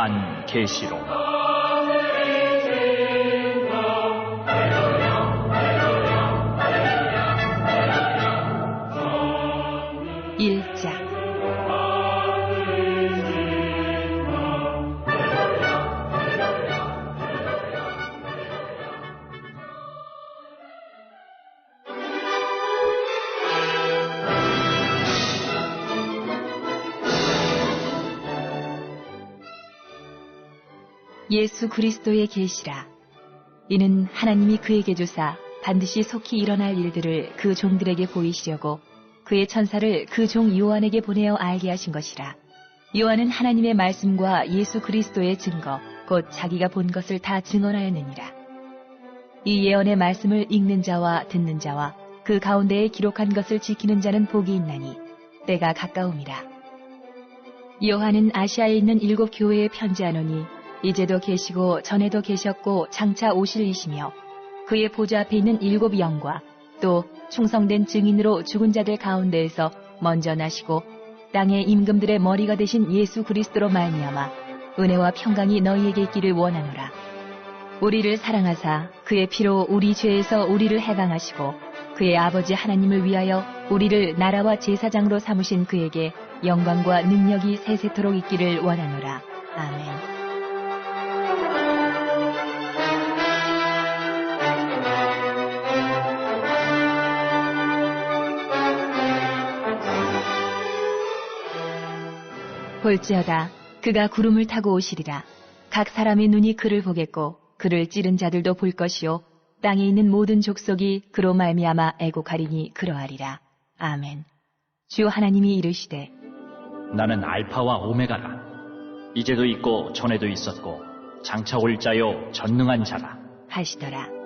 요한 계시록. 예수 그리스도의 계시라. 이는 하나님이 그에게 주사 반드시 속히 일어날 일들을 그 종들에게 보이시려고 그의 천사를 그 종 요한에게 보내어 알게 하신 것이라. 요한은 하나님의 말씀과 예수 그리스도의 증거 곧 자기가 본 것을 다 증언하였느니라. 이 예언의 말씀을 읽는 자와 듣는 자와 그 가운데에 기록한 것을 지키는 자는 복이 있나니 때가 가까움이라. 요한은 아시아에 있는 7 교회에 편지하노니 이제도 계시고 전에도 계셨고 장차 오실 이시며 그의 보좌 앞에 있는 7 영과 또 충성된 증인으로 죽은 자들 가운데에서 먼저 나시고 땅의 임금들의 머리가 되신 예수 그리스도로 말미암아 은혜와 평강이 너희에게 있기를 원하노라. 우리를 사랑하사 그의 피로 우리 죄에서 우리를 해방하시고 그의 아버지 하나님을 위하여 우리를 나라와 제사장으로 삼으신 그에게 영광과 능력이 세세토록 있기를 원하노라. 아멘. 볼지어다 그가 구름을 타고 오시리라. 각 사람의 눈이 그를 보겠고 그를 찌른 자들도 볼 것이요 땅에 있는 모든 족속이 그로 말미암아 애곡하리니 그러하리라. 아멘. 주 하나님이 이르시되 나는 알파와 오메가라. 이제도 있고 전에도 있었고 장차 올 자요 전능한 자라 하시더라.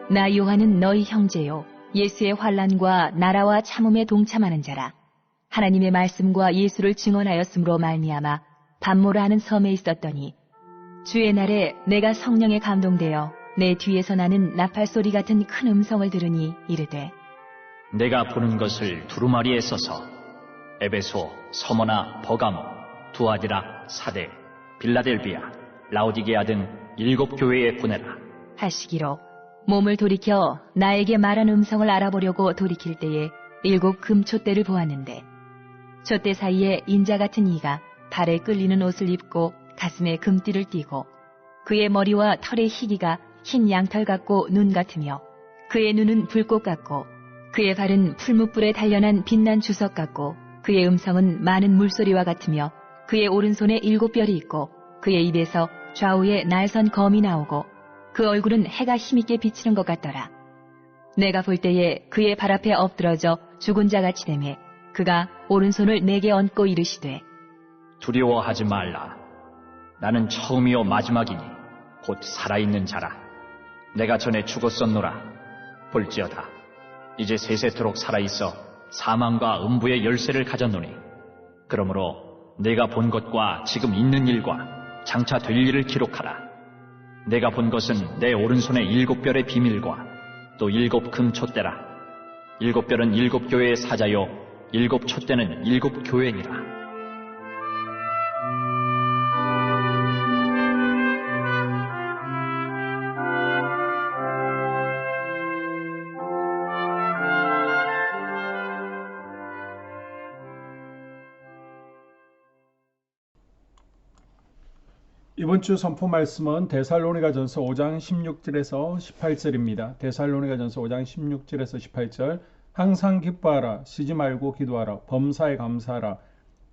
나 요한은 너희 형제요 예수의 환난과 나라와 참음에 동참하는 자라. 하나님의 말씀과 예수를 증언하였으므로 말미암아 밤모라 하는 섬에 있었더니 주의 날에 내가 성령에 감동되어 내 뒤에서 나는 나팔 소리 같은 큰 음성을 들으니 이르되 내가 보는 것을 두루마리에 써서 에베소, 서머나, 버가모, 두아디라, 사데, 빌라델비아, 라오디게아 등 7 교회에 보내라 하시기로 몸을 돌이켜 나에게 말한 음성을 알아보려고 돌이킬 때에 7 금촛대를 보았는데 촛대 사이에 인자 같은 이가 발에 끌리는 옷을 입고 가슴에 금띠를 띠고 그의 머리와 털의 희기가 흰 양털 같고 눈 같으며 그의 눈은 불꽃 같고 그의 발은 풀무불에 단련한 빛난 주석 같고 그의 음성은 많은 물소리와 같으며 그의 오른손에 7 뼈리 있고 그의 입에서 좌우에 날선 검이 나오고 그 얼굴은 해가 힘있게 비치는 것 같더라. 내가 볼 때에 그의 발 앞에 엎드러져 죽은 자같이 되매 그가 오른손을 내게 얹고 이르시되 두려워하지 말라. 나는 처음이요 마지막이니 곧 살아있는 자라. 내가 전에 죽었었노라. 볼지어다 이제 세세토록 살아있어 사망과 음부의 열쇠를 가졌노니 그러므로 내가 본 것과 지금 있는 일과 장차 될 일을 기록하라. 내가 본 것은 내 오른손의 7 별의 비밀과 또 7 금촛대라. 7 별은 7 교회의 사자요 7 촛대는 7 교회니라. 이번 주 선포 말씀은 데살로니가전서 5장 16절에서 18절입니다. 데살로니가전서 5장 16절에서 18절. 항상 기뻐하라, 쉬지 말고 기도하라, 범사에 감사하라.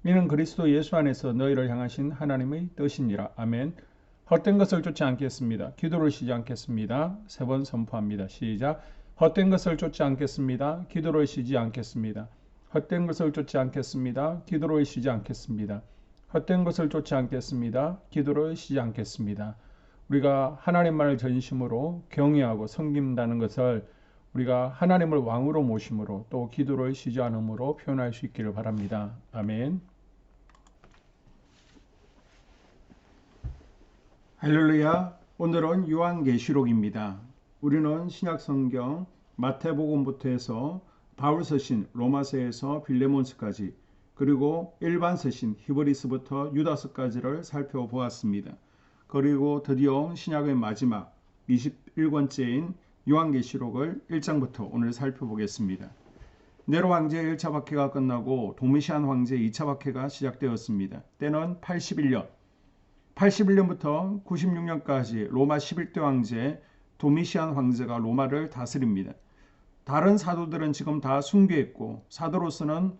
이는 그리스도 예수 안에서 너희를 향하신 하나님의 뜻이니라. 아멘. 헛된 것을 쫓지 않겠습니다. 기도를 쉬지 않겠습니다. 3번 선포합니다. 시작. 헛된 것을 쫓지 않겠습니다. 기도를 쉬지 않겠습니다. 헛된 것을 쫓지 않겠습니다. 기도를 쉬지 않겠습니다. 헛된 것을 쫓지 않겠습니다. 기도를 쉬지 않겠습니다. 우리가 하나님만을 전심으로 경외하고 섬긴다는 것을 우리가 하나님을 왕으로 모심으로 또 기도를 쉬지 않음으로 표현할 수 있기를 바랍니다. 아멘. 할렐루야. 오늘은 요한계시록입니다. 우리는 신약성경 마태복음부터 해서 바울 서신 로마서에서 빌레몬서까지, 그리고 일반 서신 히브리서부터 유다서까지를 살펴보았습니다. 그리고 드디어 신약의 마지막 21권째인 요한계시록을 1장부터 오늘 살펴보겠습니다. 네로 황제의 1차 박해가 끝나고 도미시안 황제의 2차 박해가 시작되었습니다. 때는 81년부터 96년까지 로마 11대 황제 도미시안 황제가 로마를 다스립니다. 다른 사도들은 지금 다 순교했고 사도로서는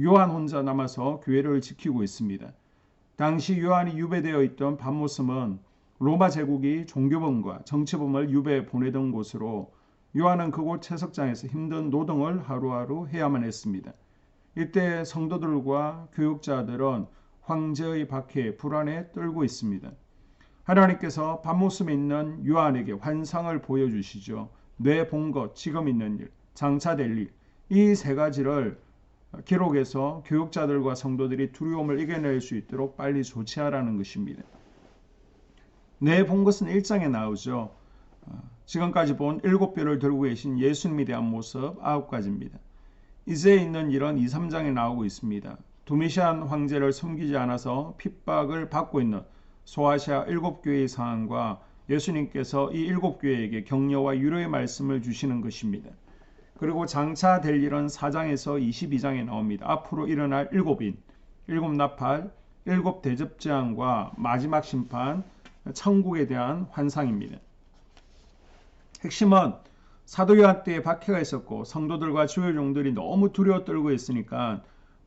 요한 혼자 남아서 교회를 지키고 있습니다. 당시 요한이 유배되어 있던 밤모섬은 로마 제국이 종교범과 정치범을 유배해 보내던 곳으로 요한은 그곳 채석장에서 힘든 노동을 하루하루 해야만 했습니다. 이때 성도들과 교육자들은 황제의 박해에 불안에 떨고 있습니다. 하나님께서 밤모섬에 있는 요한에게 환상을 보여주시죠. 뇌 본 것, 지금 있는 일, 장차 될 일, 이 세 가지를 기록해서 교육자들과 성도들이 두려움을 이겨낼 수 있도록 빨리 조치하라는 것입니다. 뇌 본 것은 1장에 나오죠. 지금까지 본 7뼈를 들고 계신 예수님에 대한 모습 9가지입니다. 이제 있는 일은 2, 3장에 나오고 있습니다. 도미시안 황제를 섬기지 않아서 핍박을 받고 있는 소아시아 7교회의 상황과 예수님께서 이 7교회에게 격려와 위로의 말씀을 주시는 것입니다. 그리고 장차 될 일은 4장에서 22장에 나옵니다. 앞으로 일어날 7인, 7나팔, 7대접재앙과 마지막 심판, 천국에 대한 환상입니다. 핵심은 사도 요한 때에 박해가 있었고 성도들과 주의 종들이 너무 두려워 떨고 있으니까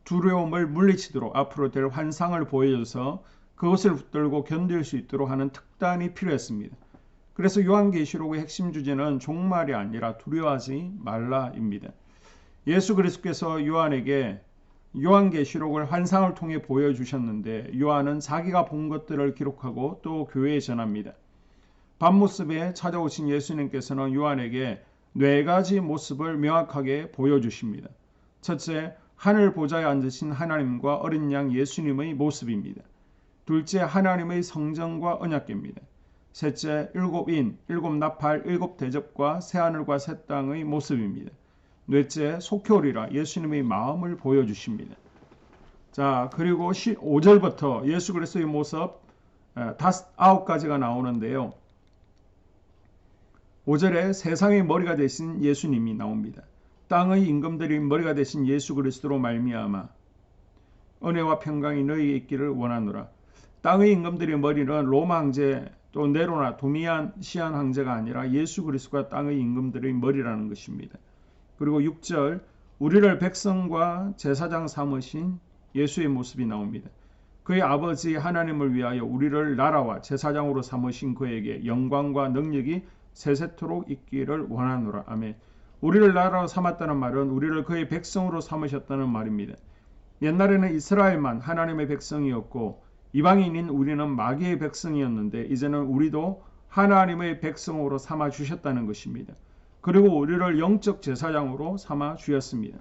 두려움을 물리치도록 앞으로 될 환상을 보여줘서 그것을 붙들고 견딜 수 있도록 하는 특단이 필요했습니다. 그래서 요한계시록의 핵심 주제는 종말이 아니라 두려워하지 말라입니다. 예수 그리스도께서 요한에게 요한계시록을 환상을 통해 보여주셨는데 요한은 자기가 본 것들을 기록하고 또 교회에 전합니다. 밤모습에 찾아오신 예수님께서는 요한에게 4가지 모습을 명확하게 보여주십니다. 첫째, 하늘 보좌에 앉으신 하나님과 어린 양 예수님의 모습입니다. 둘째, 하나님의 성전과 언약궤입니다. 셋째, 7인, 7나팔, 7대접과 새하늘과 새 땅의 모습입니다. 넷째, 속효리라 예수님의 마음을 보여주십니다. 자, 그리고 5절부터 예수 그리스도의 모습 9가지가 나오는데요. 5절에 세상의 머리가 되신 예수님이 나옵니다. 땅의 임금들이 머리가 되신 예수 그리스도로 말미암아 은혜와 평강이 너희에게 있기를 원하노라. 땅의 임금들의 머리는 로마 황제 또 네로나 도미시안 황제가 아니라 예수 그리스도가 땅의 임금들의 머리라는 것입니다. 그리고 6절, 우리를 백성과 제사장 삼으신 예수의 모습이 나옵니다. 그의 아버지 하나님을 위하여 우리를 나라와 제사장으로 삼으신 그에게 영광과 능력이 세세토록 있기를 원하노라. 아멘. 우리를 나라로 삼았다는 말은 우리를 그의 백성으로 삼으셨다는 말입니다. 옛날에는 이스라엘만 하나님의 백성이었고 이방인인 우리는 마귀의 백성이었는데 이제는 우리도 하나님의 백성으로 삼아 주셨다는 것입니다. 그리고 우리를 영적 제사장으로 삼아 주셨습니다.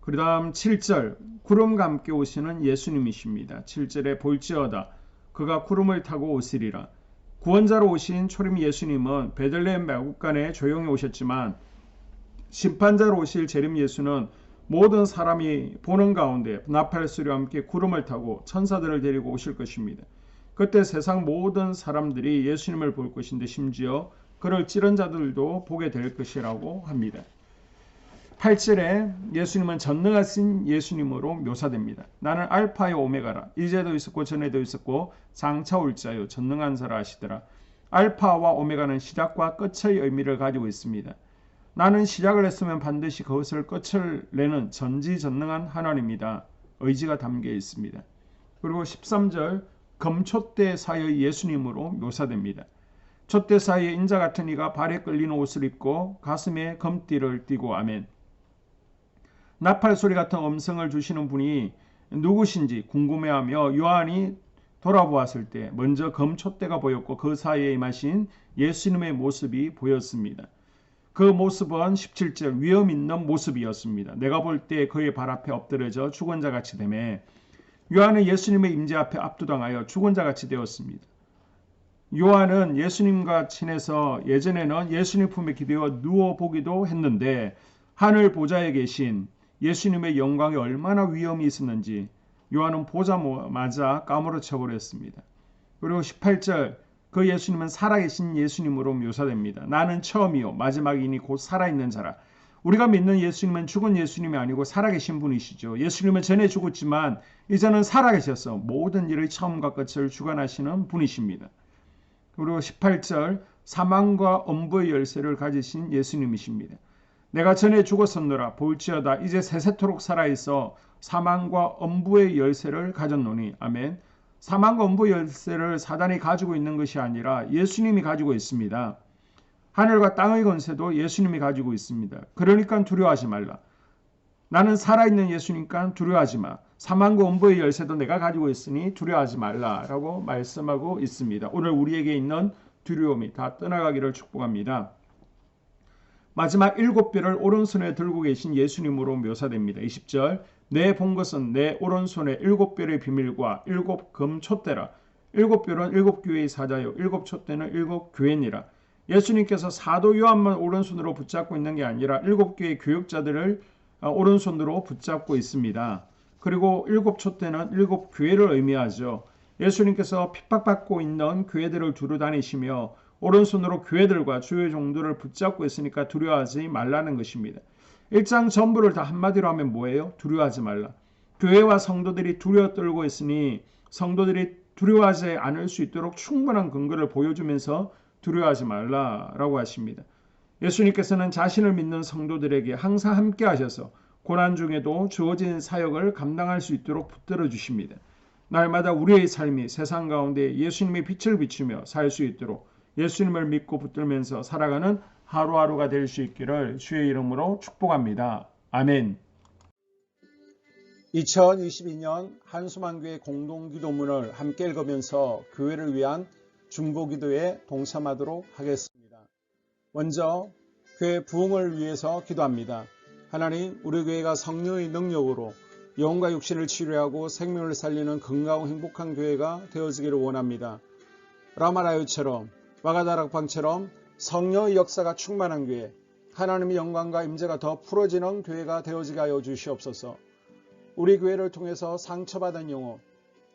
그 다음 7절, 구름과 함께 오시는 예수님이십니다. 7절에 볼지어다 그가 구름을 타고 오시리라. 구원자로 오신 초림 예수님은 베들레헴 마국간에 조용히 오셨지만 심판자로 오실 재림 예수는 모든 사람이 보는 가운데 나팔 소리와 함께 구름을 타고 천사들을 데리고 오실 것입니다. 그때 세상 모든 사람들이 예수님을 볼 것인데 심지어 그를 찌른 자들도 보게 될 것이라고 합니다. 8절에 예수님은 전능하신 예수님으로 묘사됩니다. 나는 알파요 오메가라. 이제도 있었고 전에도 있었고 장차 올 자요 전능한 자라 하시더라. 알파와 오메가는 시작과 끝의 의미를 가지고 있습니다. 나는 시작을 했으면 반드시 그것을 끝을 내는 전지전능한 하나님이다. 의지가 담겨 있습니다. 그리고 13절 금촛대 사이의 예수님으로 묘사됩니다. 촛대 사이에 인자 같은 이가 발에 끌리는 옷을 입고 가슴에 금띠를 띠고 아멘. 나팔 소리 같은 음성을 주시는 분이 누구신지 궁금해하며 요한이 돌아보았을 때 먼저 금촛대가 보였고 그 사이에 임하신 예수님의 모습이 보였습니다. 그 모습은 17절 위험 있는 모습이었습니다. 내가 볼 때 그의 발 앞에 엎드려져 죽은 자같이 되매 요한은 예수님의 임재 앞에 압도당하여 죽은 자같이 되었습니다. 요한은 예수님과 친해서 예전에는 예수님 품에 기대어 누워보기도 했는데 하늘 보좌에 계신 예수님의 영광이 얼마나 위엄이 있었는지 요한은 보자마자 까무러쳐 버렸습니다. 그리고 18절 그 예수님은 살아계신 예수님으로 묘사됩니다. 나는 처음이요 마지막이니 곧 살아있는 자라. 우리가 믿는 예수님은 죽은 예수님이 아니고 살아계신 분이시죠. 예수님은 전에 죽었지만 이제는 살아계셔서 모든 일의 처음과 끝을 주관하시는 분이십니다. 그리고 18절 사망과 엄부의 열쇠를 가지신 예수님이십니다. 내가 전에 죽었었노라 볼지어다 이제 세세토록 살아있어 사망과 엄부의 열쇠를 가졌노니. 아멘. 사망과 엄부의 열쇠를 사단이 가지고 있는 것이 아니라 예수님이 가지고 있습니다. 하늘과 땅의 권세도 예수님이 가지고 있습니다. 그러니까 두려워하지 말라. 나는 살아있는 예수니까 두려워하지 마. 사망과 엄부의 열쇠도 내가 가지고 있으니 두려워하지 말라라고 말씀하고 있습니다. 오늘 우리에게 있는 두려움이 다 떠나가기를 축복합니다. 마지막 7별을 오른손에 들고 계신 예수님으로 묘사됩니다. 20절 내 본 것은 내 오른손에 7별의 비밀과 7금 촛대라. 7별은 7교회의 사자요 7촛대는 7교회니라. 예수님께서 사도 요한만 오른손으로 붙잡고 있는 게 아니라 7교회 교육자들을 오른손으로 붙잡고 있습니다. 그리고 7촛대는 7교회를 의미하죠. 예수님께서 핍박받고 있는 교회들을 두루 다니시며 오른손으로 교회들과 주의 종들을 붙잡고 있으니까 두려워하지 말라는 것입니다. 1장 전부를 다 한마디로 하면 뭐예요? 두려워하지 말라. 교회와 성도들이 두려워 떨고 있으니 성도들이 두려워하지 않을 수 있도록 충분한 근거를 보여주면서 두려워하지 말라라고 하십니다. 예수님께서는 자신을 믿는 성도들에게 항상 함께 하셔서 고난 중에도 주어진 사역을 감당할 수 있도록 붙들어 주십니다. 날마다 우리의 삶이 세상 가운데 예수님의 빛을 비추며 살 수 있도록 예수님을 믿고 붙들면서 살아가는 하루하루가 될 수 있기를 주의 이름으로 축복합니다. 아멘. 2022년 한수만교회 공동기도문을 함께 읽으면서 교회를 위한 중보기도에 동참하도록 하겠습니다. 먼저 교회 부흥을 위해서 기도합니다. 하나님, 우리 교회가 성령의 능력으로 영혼과 육신을 치료하고 생명을 살리는 건강하고 행복한 교회가 되어지기를 원합니다. 라마라요처럼 와가다락방처럼 성령의 역사가 충만한 교회, 하나님의 영광과 임재가 더 풀어지는 교회가 되어지게 하여 주시옵소서. 우리 교회를 통해서 상처받은 영혼,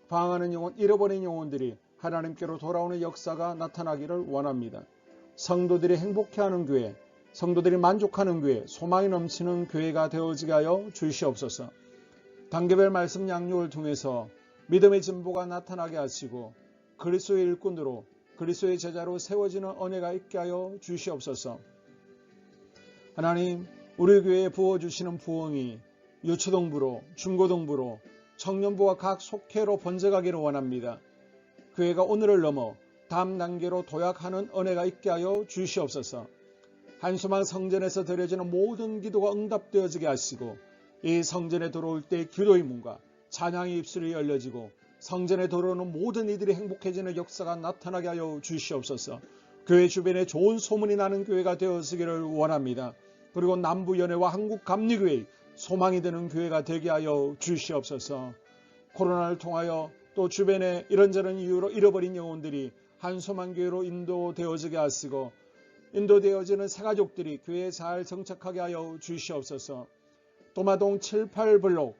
방황하는 영혼, 잃어버린 영혼들이 하나님께로 돌아오는 역사가 나타나기를 원합니다. 성도들이 행복해하는 교회, 성도들이 만족하는 교회, 소망이 넘치는 교회가 되어지게 하여 주시옵소서. 단계별 말씀 양육을 통해서 믿음의 진보가 나타나게 하시고 그리스도의 일꾼으로 그리스도의 제자로 세워지는 은혜가 있게 하여 주시옵소서. 하나님, 우리 교회에 부어주시는 부흥이 유초동부로, 중고동부로, 청년부와 각 속회로 번져가기를 원합니다. 교회가 오늘을 넘어 다음 단계로 도약하는 은혜가 있게 하여 주시옵소서. 한수만 성전에서 드려지는 모든 기도가 응답되어지게 하시고 이 성전에 들어올 때 기도의 문과 찬양의 입술이 열려지고 성전에 들어오는 모든 이들이 행복해지는 역사가 나타나게 하여 주시옵소서. 교회 주변에 좋은 소문이 나는 교회가 되어지기를 원합니다. 그리고 남부연회와 한국감리교회의 소망이 되는 교회가 되게 하여 주시옵소서. 코로나를 통하여 또 주변에 이런저런 이유로 잃어버린 영혼들이 한소만교회로 인도되어지게 하시고 인도되어지는 새가족들이 교회에 잘 정착하게 하여 주시옵소서. 도마동 7, 8블록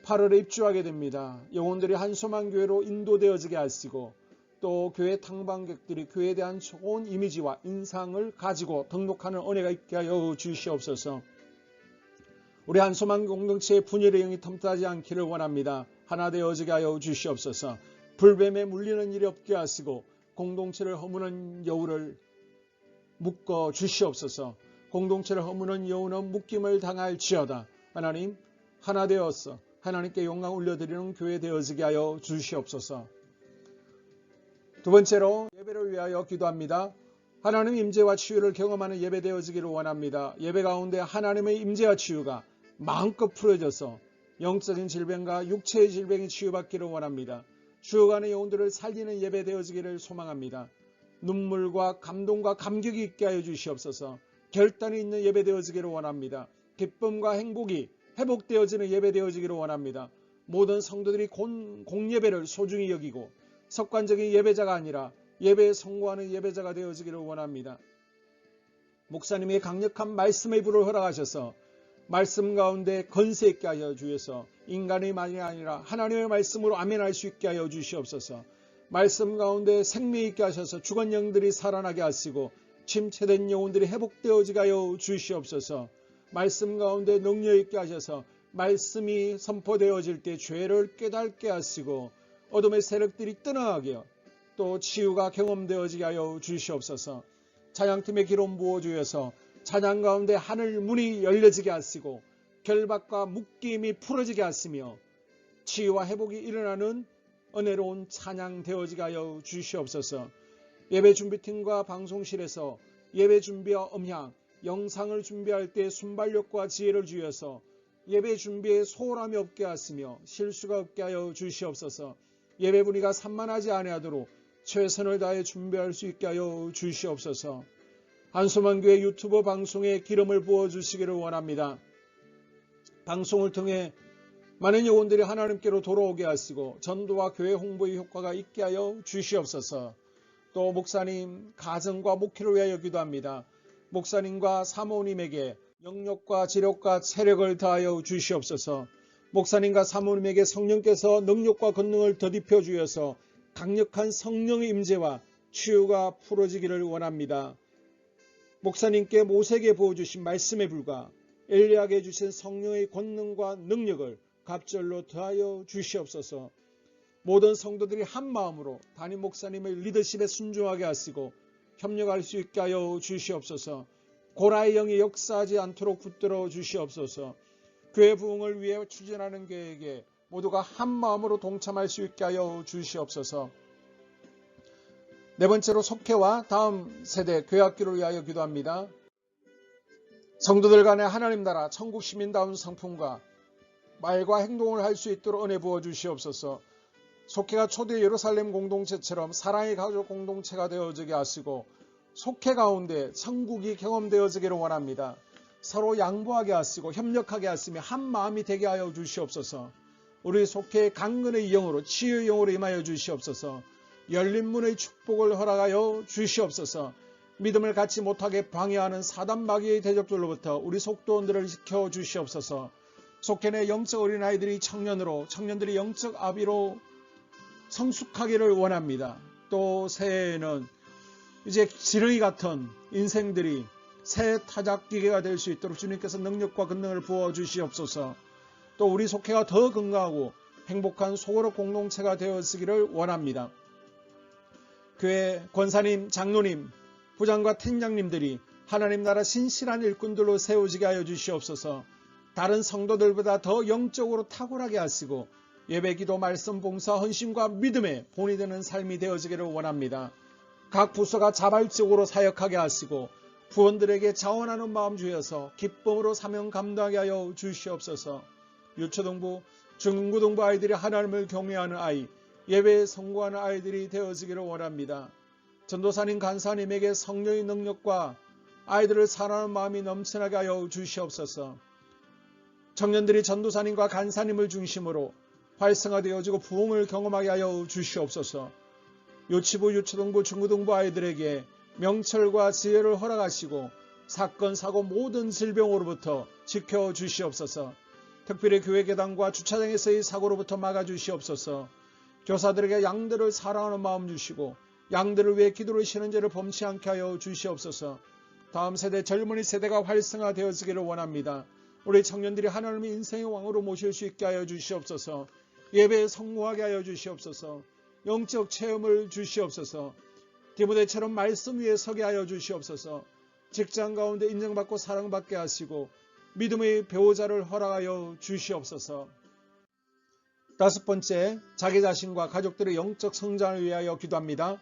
8월에 입주하게 됩니다. 영혼들이 한소만교회로 인도되어지게 하시고 또 교회 탕방객들이 교회에 대한 좋은 이미지와 인상을 가지고 등록하는 은혜가 있게 하여 주시옵소서. 우리 한소만 공동체의 분열의 영이 틈타지 않기를 원합니다. 하나 되어지게 하여 주시옵소서. 불뱀에 물리는 일이 없게 하시고 공동체를 허무는 여우를 묶어 주시옵소서. 공동체를 허무는 여우는 묶임을 당할지어다. 하나님, 하나 되어서 하나님께 영광 올려드리는 교회 되어지게 하여 주시옵소서. 두 번째로 예배를 위하여 기도합니다. 하나님 임재와 치유를 경험하는 예배 되어지기를 원합니다. 예배 가운데 하나님의 임재와 치유가 마음껏 풀어져서 영적인 질병과 육체의 질병이 치유받기를 원합니다. 죽어가는 영혼들을 살리는 예배 되어지기를 소망합니다. 눈물과 감동과 감격이 있게 하여 주시옵소서. 결단이 있는 예배 되어지기를 원합니다. 기쁨과 행복이 회복되어지는 예배 되어지기를 원합니다. 모든 성도들이 공예배를 소중히 여기고 습관적인 예배자가 아니라 예배에 성공하는 예배자가 되어지기를 원합니다. 목사님의 강력한 말씀의 불을 허락하셔서 말씀 가운데 건세 있게 하여 주셔서 인간의 말이 아니라 하나님의 말씀으로 아멘할 수 있게 하여 주시옵소서. 말씀 가운데 생명 있게 하셔서 죽은 영들이 살아나게 하시고 침체된 영혼들이 회복되어지게 하여 주시옵소서. 말씀 가운데 능력 있게 하셔서 말씀이 선포되어질 때 죄를 깨닫게 하시고 어둠의 세력들이 떠나가게 또 치유가 경험되어지게 하여 주시옵소서. 찬양팀에 기름 부어주셔서 찬양 가운데 하늘 문이 열려지게 하시고 결박과 묶임이 풀어지게 하시며 치유와 회복이 일어나는 은혜로운 찬양 되어지게 하여 주시옵소서. 예배 준비팀과 방송실에서 예배 준비와 음향, 영상을 준비할 때 순발력과 지혜를 주셔서 예배 준비에 소홀함이 없게 하시며 실수가 없게 하여 주시옵소서. 예배 분위기가 산만하지 아니하도록 최선을 다해 준비할 수 있게 하여 주시옵소서. 한소만교회 유튜브 방송에 기름을 부어주시기를 원합니다. 방송을 통해 많은 영혼들이 하나님께로 돌아오게 하시고 전도와 교회 홍보의 효과가 있게 하여 주시옵소서. 또 목사님 가정과 목회를 위하여 기도합니다. 목사님과 사모님에게 영력과 지력과 체력을 다하여 주시옵소서. 목사님과 사모님에게 성령께서 능력과 권능을 더딥혀 주셔서 강력한 성령의 임재와 치유가 풀어지기를 원합니다. 목사님께 모세에게 부어주신 말씀의 불과 엘리야에게 주신 성령의 권능과 능력을 갑절로 더하여 주시옵소서. 모든 성도들이 한 마음으로 담임 목사님의 리더십에 순종하게 하시고 협력할 수 있게 하여 주시옵소서. 고라의 영이 역사하지 않도록 붙들어 주시옵소서. 교회 부흥을 위해 추진하는 계획에 모두가 한 마음으로 동참할 수 있게 하여 주시옵소서. 네 번째로 속회와 다음 세대 교회학교를 위하여 기도합니다. 성도들 간의 하나님 나라 천국 시민다운 성품과 말과 행동을 할 수 있도록 은혜 부어 주시옵소서. 속회가 초대 예루살렘 공동체처럼 사랑의 가족 공동체가 되어지게 하시고 속회 가운데 천국이 경험되어지기를 원합니다. 서로 양보하게 하시고 협력하게 하시며 한 마음이 되게 하여 주시옵소서. 우리 속회의 강건의 영으로 치유의 영으로 임하여 주시옵소서. 열린 문의 축복을 허락하여 주시옵소서. 믿음을 갖지 못하게 방해하는 사단 마귀의 대적들로부터 우리 속도원들을 지켜 주시옵소서. 속회 내 영적 어린아이들이 청년들이 영적 아비로 성숙하기를 원합니다. 또 새해에는 이제 지렁이 같은 인생들이 새 타작기계가 될 수 있도록 주님께서 능력과 권능을 부어 주시옵소서. 또 우리 속회가 더 건강하고 행복한 소그룹 공동체가 되었기를 원합니다. 교회 권사님, 장로님, 부장과 팀장님들이 하나님 나라 신실한 일꾼들로 세워지게 하여 주시옵소서. 다른 성도들보다 더 영적으로 탁월하게 하시고 예배, 기도, 말씀, 봉사, 헌신과 믿음에 본이 되는 삶이 되어지기를 원합니다. 각 부서가 자발적으로 사역하게 하시고 부원들에게 자원하는 마음 주셔서 기쁨으로 사명 감당하게 하여 주시옵소서. 유초등부, 중고등부 아이들이 하나님을 경외하는 아이, 예배에 성공하는 아이들이 되어지기를 원합니다. 전도사님, 간사님에게 성령의 능력과 아이들을 사랑하는 마음이 넘쳐나게 하여 주시옵소서. 청년들이 전도사님과 간사님을 중심으로 활성화되어지고 부흥을 경험하게 하여 주시옵소서. 유치부, 유초등부, 중고등부 아이들에게 명철과 지혜를 허락하시고 사건, 사고, 모든 질병으로부터 지켜주시옵소서. 특별히 교회 계단과 주차장에서의 사고로부터 막아주시옵소서. 교사들에게 양들을 사랑하는 마음 주시고 양들을 위해 기도를 쉬는 죄를 범치 않게 하여 주시옵소서. 다음 세대, 젊은이 세대가 활성화되어지기를 원합니다. 우리 청년들이 하나님의 인생의 왕으로 모실 수 있게 하여 주시옵소서. 예배에 성공하게 하여 주시옵소서. 영적 체험을 주시옵소서. 디모데처럼 말씀 위에 서게 하여 주시옵소서. 직장 가운데 인정받고 사랑받게 하시고 믿음의 배우자를 허락하여 주시옵소서. 다섯 번째, 자기 자신과 가족들의 영적 성장을 위하여 기도합니다.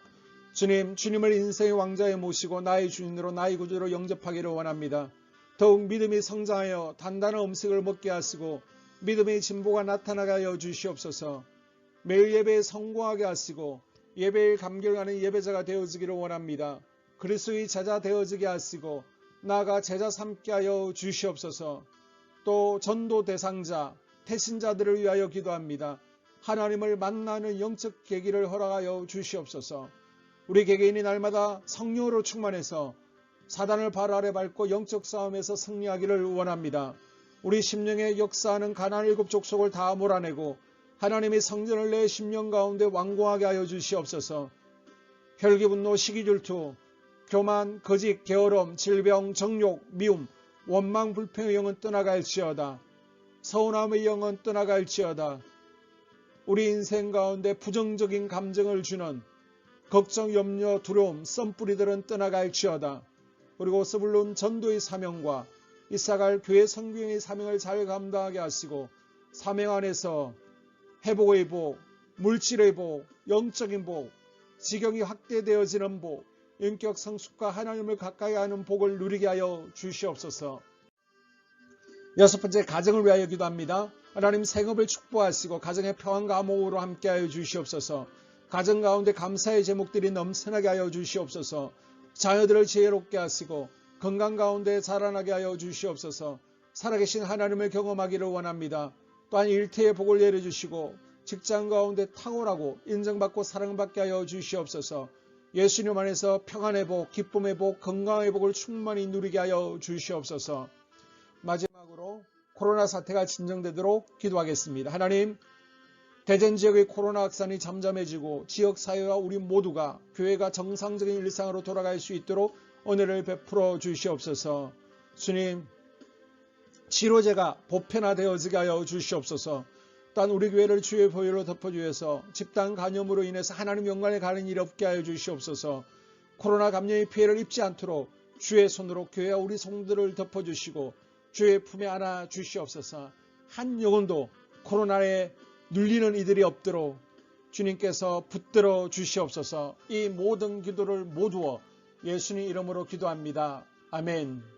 주님, 주님을 인생의 왕자에 모시고 나의 주인으로 나의 구주로 영접하기를 원합니다. 더욱 믿음이 성장하여 단단한 음식을 먹게 하시고 믿음의 진보가 나타나게 하여 주시옵소서. 매일 예배에 성공하게 하시고 예배에 감격하는 예배자가 되어지기를 원합니다. 그리스도의 제자 되어지게 하시고 나아가 제자 삼게 하여 주시옵소서. 또 전도 대상자, 태신자들을 위하여 기도합니다. 하나님을 만나는 영적 계기를 허락하여 주시옵소서. 우리 개개인이 날마다 성령으로 충만해서 사단을 발 아래 밟고 영적 싸움에서 승리하기를 원합니다. 우리 심령에 역사하는 가나안 7 족속을 다 몰아내고 하나님의 성전을 내 심령 가운데 완공하게 하여 주시옵소서. 혈기 분노 시기 질투 교만 거짓 게으름 질병 정욕 미움 원망 불평의 영은 떠나갈지어다. 서운함의 영은 떠나갈지어다. 우리 인생 가운데 부정적인 감정을 주는 걱정, 염려, 두려움, 썸뿌리들은 떠나갈지어다. 그리고 스불론 전도의 사명과 이사갈 교회 성경의 사명을 잘 감당하게 하시고 사명 안에서 회복의 복, 물질의 복, 영적인 복, 지경이 확대되어지는 복, 인격 성숙과 하나님을 가까이 하는 복을 누리게 하여 주시옵소서. 6번째, 가정을 위하여 기도합니다. 하나님 생업을 축복하시고 가정의 평안과 화목으로 함께하여 주시옵소서. 가정 가운데 감사의 제목들이 넘쳐나게 하여 주시옵소서. 자녀들을 지혜롭게 하시고 건강 가운데 자라나게 하여 주시옵소서. 살아계신 하나님을 경험하기를 원합니다. 또한 일태의 복을 내려주시고 직장 가운데 탁월하고 인정받고 사랑받게 하여 주시옵소서. 예수님 안에서 평안의 복, 기쁨의 복, 건강의 복을 충만히 누리게 하여 주시옵소서. 마지막으로 코로나 사태가 진정되도록 기도하겠습니다. 하나님, 대전 지역의 코로나 확산이 잠잠해지고 지역사회와 우리 모두가 교회가 정상적인 일상으로 돌아갈 수 있도록 은혜를 베풀어 주시옵소서. 주님, 치료제가 보편화되어지게 하여 주시옵소서. 또한 우리 교회를 주의 보혈로 덮어주셔서 집단 감염으로 인해서 하나님 영광에 가는 일이 없게 하여 주시옵소서. 코로나 감염의 피해를 입지 않도록 주의 손으로 교회와 우리 성도들을 덮어주시고 주의 품에 안아 주시옵소서. 한 영혼도 코로나에 눌리는 이들이 없도록 주님께서 붙들어 주시옵소서. 이 모든 기도를 모두어 예수님 이름으로 기도합니다. 아멘.